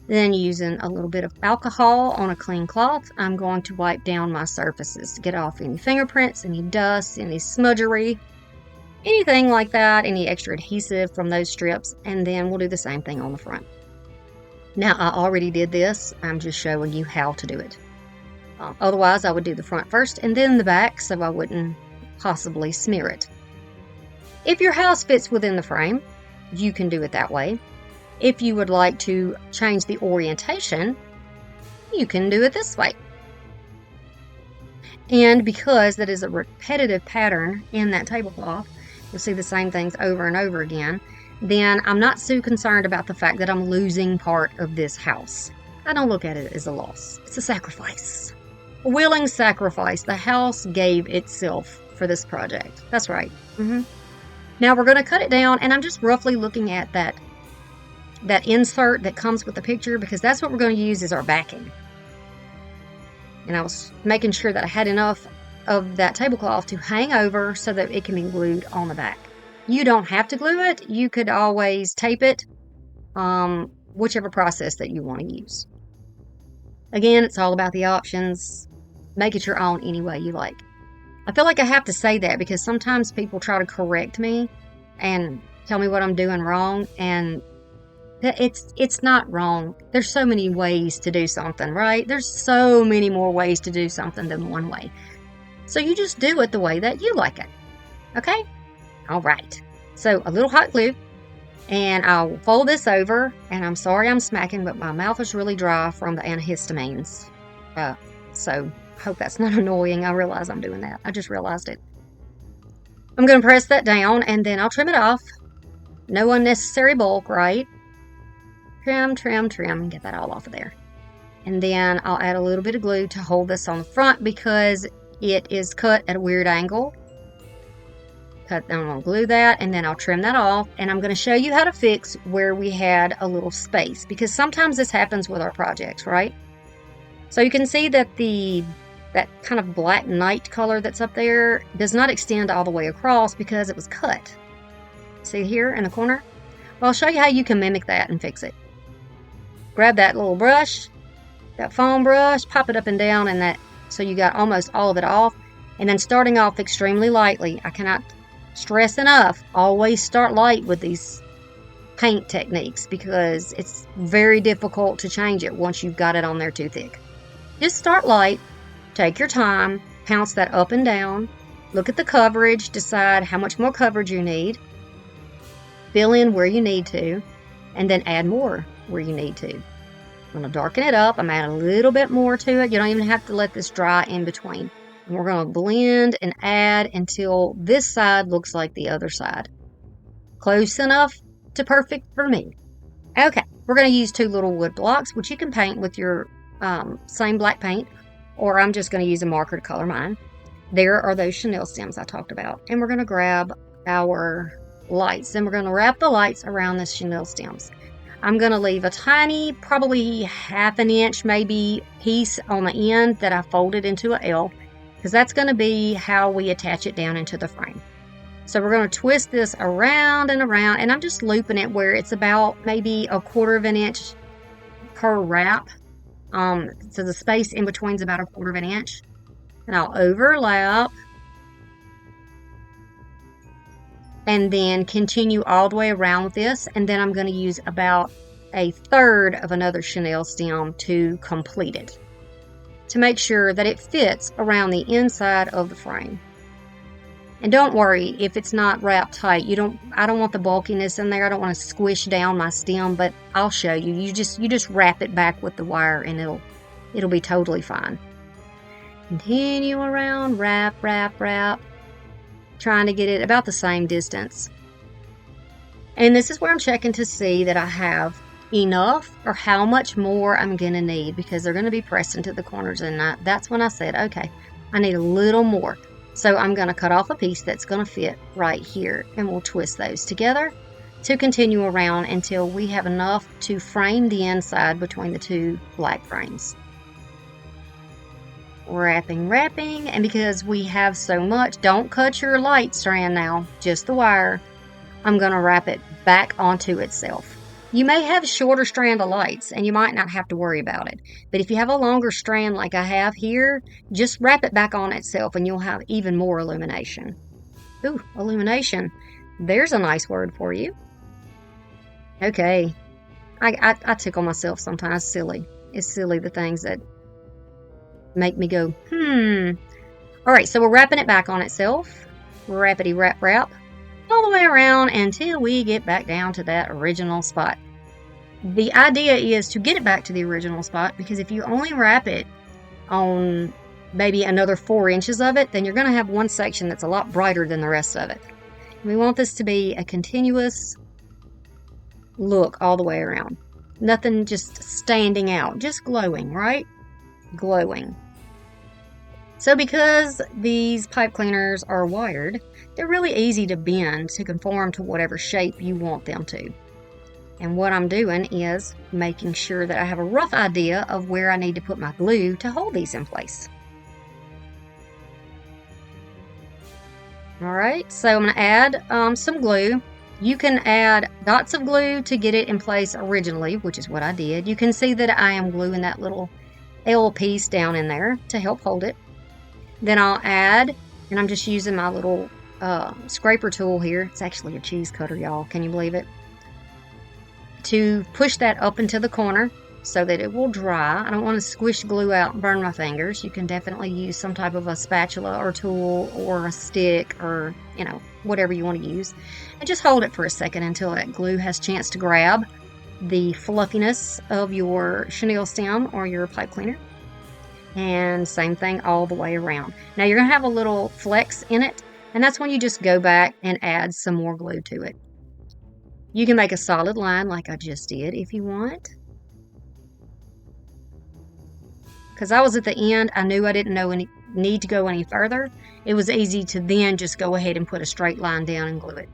Then, using a little bit of alcohol on a clean cloth, I'm going to wipe down my surfaces to get off any fingerprints, any dust, any smudgery, anything like that, any extra adhesive from those strips, and then we'll do the same thing on the front. Now, I already did this. I'm just showing you how to do it. Otherwise, I would do the front first and then the back, so I wouldn't possibly smear it. If your house fits within the frame, you can do it that way. If you would like to change the orientation, you can do it this way. And because that is a repetitive pattern in that tablecloth, you'll see the same things over and over again, then I'm not so concerned about the fact that I'm losing part of this house. I don't look at it as a loss. It's a sacrifice. A willing sacrifice. The house gave itself for this project. That's right. Now we're going to cut it down, and I'm just roughly looking at that insert that comes with the picture, because that's what we're going to use as our backing. And I was making sure that I had enough of that tablecloth to hang over so that it can be glued on the back. You don't have to glue it. You could always tape it, whichever process that you want to use. Again, it's all about the options. Make it your own any way you like. I feel like I have to say that because sometimes people try to correct me and tell me what I'm doing wrong, and it's not wrong. There's so many ways to do something, right? There's so many more ways to do something than one way. So you just do it the way that you like it. Okay? All right. So a little hot glue, and I'll fold this over, and I'm sorry I'm smacking, but my mouth is really dry from the antihistamines. So Hope that's not annoying. I realize I'm doing that. I just realized it. I'm going to press that down and then I'll trim it off. No unnecessary bulk, right? Trim, trim, trim. Get that all off of there. And then I'll add a little bit of glue to hold this on the front because it is cut at a weird angle. I'm going to glue that and then I'll trim that off. And I'm going to show you how to fix where we had a little space because sometimes this happens with our projects, right? So you can see that that kind of black night color that's up there does not extend all the way across because it was cut. See here in the corner? Well, I'll show you how you can mimic that and fix it. Grab that little brush, that foam brush, pop it up and down and that so you got almost all of it off. And then starting off extremely lightly. I cannot stress enough, always start light with these paint techniques because it's very difficult to change it once you've got it on there too thick. Just start light, take your time, pounce that up and down, look at the coverage, decide how much more coverage you need, fill in where you need to, and then add more where you need to. I'm going to darken it up. I'm adding a little bit more to it. You don't even have to let this dry in between. And we're going to blend and add until this side looks like the other side. Close enough to perfect for me. Okay, we're going to use 2 little wood blocks, which you can paint with your same black paint, or I'm just going to use a marker to color mine. There are those chenille stems I talked about. And we're going to grab our lights. Then we're going to wrap the lights around the chenille stems. I'm going to leave a tiny, probably 1/2 inch maybe piece on the end that I folded into an L, because that's going to be how we attach it down into the frame. So we're going to twist this around and around, and I'm just looping it where it's about maybe 1/4 inch per wrap. So the space in between is about 1/4 inch. And I'll overlap. And then continue all the way around with this. And then I'm going to use about 1/3 of another chenille stem to complete it, to make sure that it fits around the inside of the frame. And don't worry if it's not wrapped tight. I don't want the bulkiness in there. I don't want to squish down my stem, but I'll show you. You just wrap it back with the wire and it'll be totally fine. Continue around, wrap, wrap, wrap. Trying to get it about the same distance. And this is where I'm checking to see that I have enough or how much more I'm going to need, because they're going to be pressed into the corners, and that's when I said, okay, I need a little more. So I'm going to cut off a piece that's going to fit right here, and we'll twist those together to continue around until we have enough to frame the inside between the 2 black frames. Wrapping, wrapping, and because we have so much, don't cut your light strand now, just the wire. I'm going to wrap it back onto itself. You may have shorter strand of lights and you might not have to worry about it. But if you have a longer strand like I have here, just wrap it back on itself and you'll have even more illumination. Ooh, illumination. There's a nice word for you. Okay. I tickle myself sometimes. Silly. It's silly, the things that make me go, All right, so we're wrapping it back on itself. Wrappity wrap wrap. All the way around until we get back down to that original spot. The idea is to get it back to the original spot, because if you only wrap it on maybe another 4 inches of it, then you're going to have one section that's a lot brighter than the rest of it. We want this to be a continuous look all the way around. Nothing just standing out, just glowing, right? Glowing. So because these pipe cleaners are wired, they're really easy to bend to conform to whatever shape you want them to. And what I'm doing is making sure that I have a rough idea of where I need to put my glue to hold these in place. Alright, so I'm going to add some glue. You can add dots of glue to get it in place originally, which is what I did. You can see that I am gluing that little L piece down in there to help hold it. Then I'll add, and I'm just using my little scraper tool here. It's actually a cheese cutter, y'all. Can you believe it? To push that up into the corner so that it will dry. I don't want to squish glue out and burn my fingers. You can definitely use some type of a spatula or tool or a stick or, whatever you want to use. And just hold it for a second until that glue has a chance to grab the fluffiness of your chenille stem or your pipe cleaner. And same thing all the way around. Now you're going to have a little flex in it, and that's when you just go back and add some more glue to it. You can make a solid line like I just did if you want. Because I was at the end, I knew I didn't need to go any further. It was easy to then just go ahead and put a straight line down and glue it.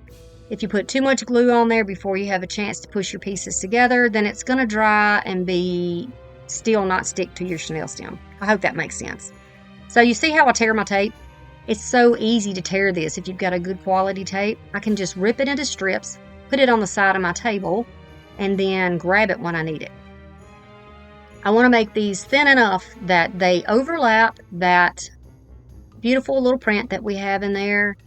If you put too much glue on there before you have a chance to push your pieces together, then it's going to dry and be still not stick to your chenille stem. I hope that makes sense. So you see how I tear my tape? It's so easy to tear this if you've got a good quality tape. I can just rip it into strips, put it on the side of my table, and then grab it when I need it. I want to make these thin enough that they overlap that beautiful little print that we have in there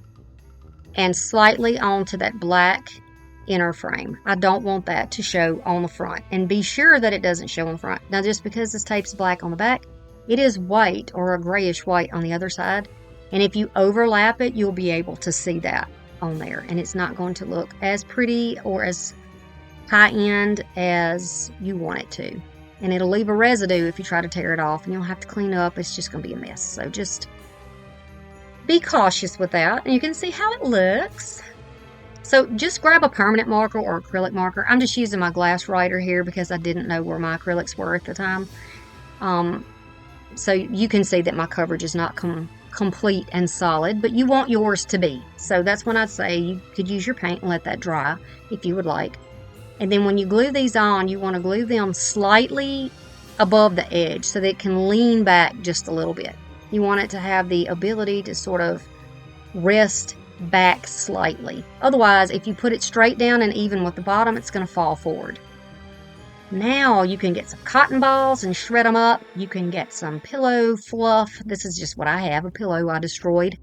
and slightly onto that black inner frame. I don't want that to show on the front, and be sure that it doesn't show on the front. Now, just because this tape's black on the back, it is white or a grayish white on the other side, and if you overlap it, you'll be able to see that on there, and it's not going to look as pretty or as high-end as you want it to, and it'll leave a residue if you try to tear it off, and you'll have to clean up. It's just going to be a mess, so just be cautious with that, and you can see how it looks. So just grab a permanent marker or acrylic marker. I'm just using my glass writer here because I didn't know where my acrylics were at the time. So you can see that my coverage is not complete and solid, but you want yours to be. So that's when I'd say you could use your paint and let that dry if you would like. And then when you glue these on, you want to glue them slightly above the edge so that it can lean back just a little bit. You want it to have the ability to sort of rest back slightly. Otherwise, if you put it straight down and even with the bottom, it's going to fall forward. Now you can get some cotton balls and shred them up. You can get some pillow fluff. This is just what I have, a pillow I destroyed.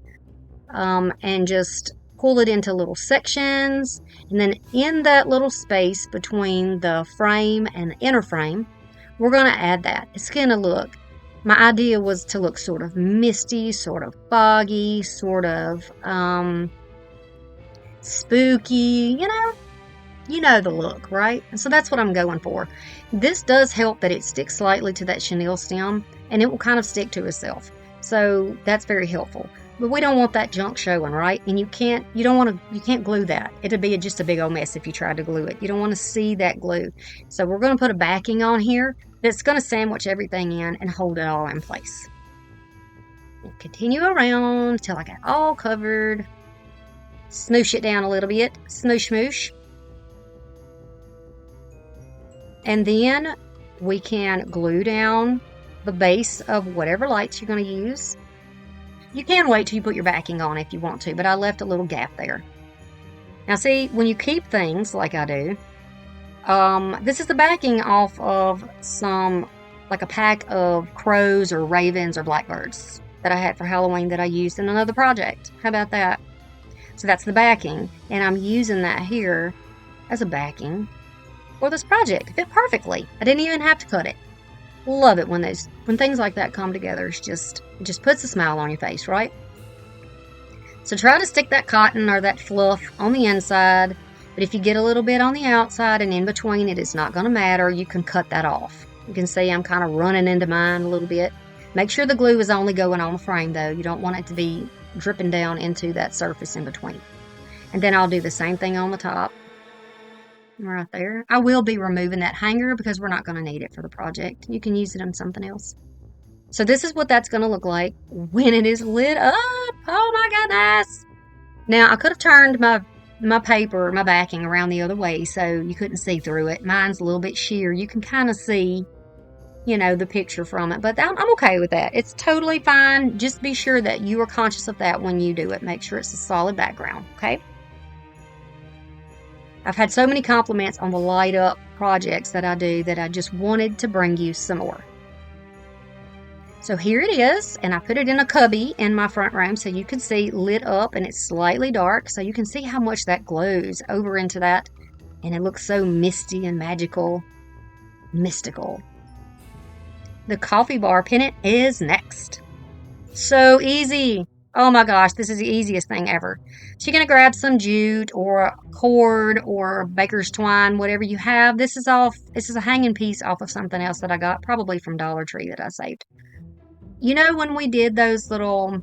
And just pull it into little sections. And then in that little space between the frame and the inner frame, we're going to add that. It's going to look, my idea was to look sort of misty, sort of foggy, sort of spooky, you know the look, right? And so that's what I'm going for. This does help that it sticks slightly to that chenille stem, and it will kind of stick to itself. So that's very helpful. But we don't want that junk showing, right? And you can't glue that. It'd be just a big old mess if you tried to glue it. You don't want to see that glue. So we're going to put a backing on here that's going to sandwich everything in and hold it all in place. And continue around until I got all covered. Smoosh it down a little bit. Smoosh, smoosh. And then we can glue down the base of whatever lights you're going to use. You can wait till you put your backing on if you want to, but I left a little gap there. Now see, when you keep things like I do, this is the backing off of like a pack of crows or ravens or blackbirds that I had for Halloween that I used in another project. How about that? So that's the backing, and I'm using that here as a backing for this project. It fit perfectly. I didn't even have to cut it. Love it when things like that come together. It just puts a smile on your face, right? So try to stick that cotton or that fluff on the inside, but if you get a little bit on the outside and in between, it is not going to matter. You can cut that off. You can see I'm kind of running into mine a little bit. Make sure the glue is only going on the frame though. You don't want it to be dripping down into that surface in between. And then I'll do the same thing on the top. Right there. I will be removing that hanger because we're not going to need it for the project. You can use it on something else. So this is what that's going to look like when it is lit up. Oh my goodness. Now I could have turned my paper, my backing around the other way so you couldn't see through it. Mine's a little bit sheer. You can kind of see, the picture from it, but I'm okay with that. It's totally fine. Just be sure that you are conscious of that when you do it. Make sure it's a solid background, okay? I've had so many compliments on the light up projects that I do that I just wanted to bring you some more. So here it is, and I put it in a cubby in my front room so you can see lit up, and it's slightly dark so you can see how much that glows over into that, and it looks so misty and magical, mystical. The coffee bar pennant is next. So easy. Oh my gosh, this is the easiest thing ever. So you're going to grab some jute or cord or baker's twine, whatever you have. This is a hanging piece off of something else that I got, probably from Dollar Tree that I saved. You know, when we did those little,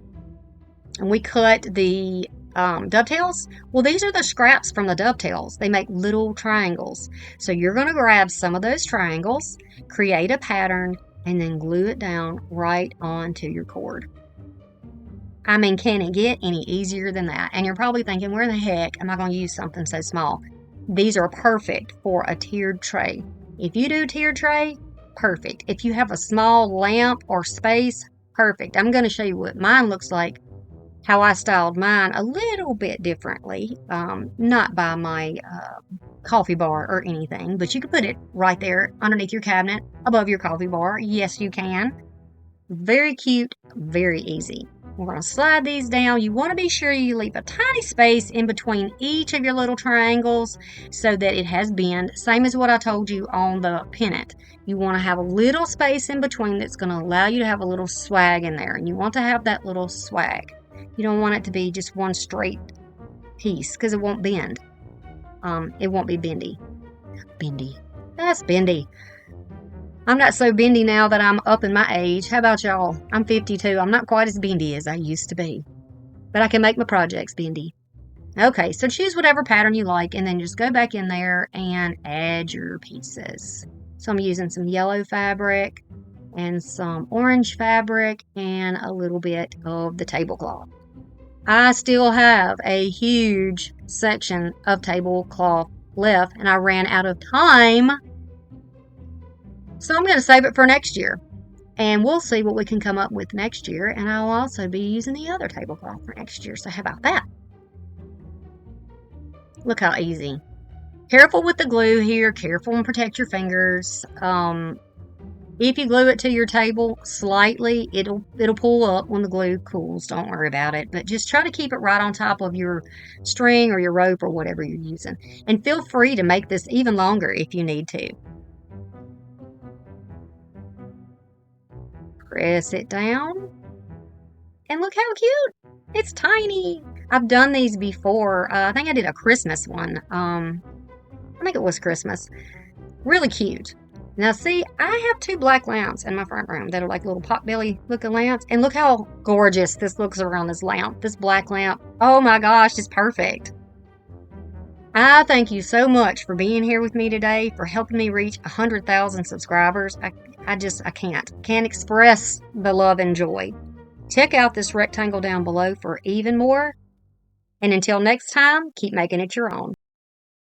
and we cut the dovetails, well, these are the scraps from the dovetails. They make little triangles. So you're going to grab some of those triangles, create a pattern, and then glue it down right onto your cord. I mean, can it get any easier than that? And you're probably thinking, where the heck am I going to use something so small? These are perfect for a tiered tray. If you do tiered tray, perfect. If you have a small lamp or space, perfect. I'm going to show you what mine looks like, how I styled mine a little bit differently, not by my coffee bar or anything, but you can put it right there underneath your cabinet above your coffee bar. Yes, you can. Very cute, very easy. We're going to slide these down. You want to be sure you leave a tiny space in between each of your little triangles so that it has bend. Same as what I told you on the pennant. You want to have a little space in between that's going to allow you to have a little swag in there. And you want to have that little swag. You don't want it to be just one straight piece because it won't bend. It won't be bendy. Bendy. That's bendy. I'm not so bendy now that I'm up in my age. How about y'all? I'm 52. I'm not quite as bendy as I used to be, but I can make my projects bendy. Okay, so choose whatever pattern you like and then just go back in there and add your pieces. So I'm using some yellow fabric and some orange fabric and a little bit of the tablecloth. I still have a huge section of tablecloth left and I ran out of time. So I'm going to save it for next year. And we'll see what we can come up with next year. And I'll also be using the other tablecloth for next year. So how about that? Look how easy. Careful with the glue here. Careful and protect your fingers. If you glue it to your table slightly, it'll pull up when the glue cools. Don't worry about it. But just try to keep it right on top of your string or your rope or whatever you're using. And feel free to make this even longer if you need to. Press it down. And look how cute. It's tiny. I've done these before. I think I did a Christmas one. I think it was Christmas. Really cute. Now see, I have 2 black lamps in my front room that are like little potbelly looking lamps. And look how gorgeous this looks around this lamp. This black lamp. Oh my gosh, it's perfect. I thank you so much for being here with me today, for helping me reach 100,000 subscribers. I can't express the love and joy. Check out this rectangle down below for even more. And until next time, keep making it your own.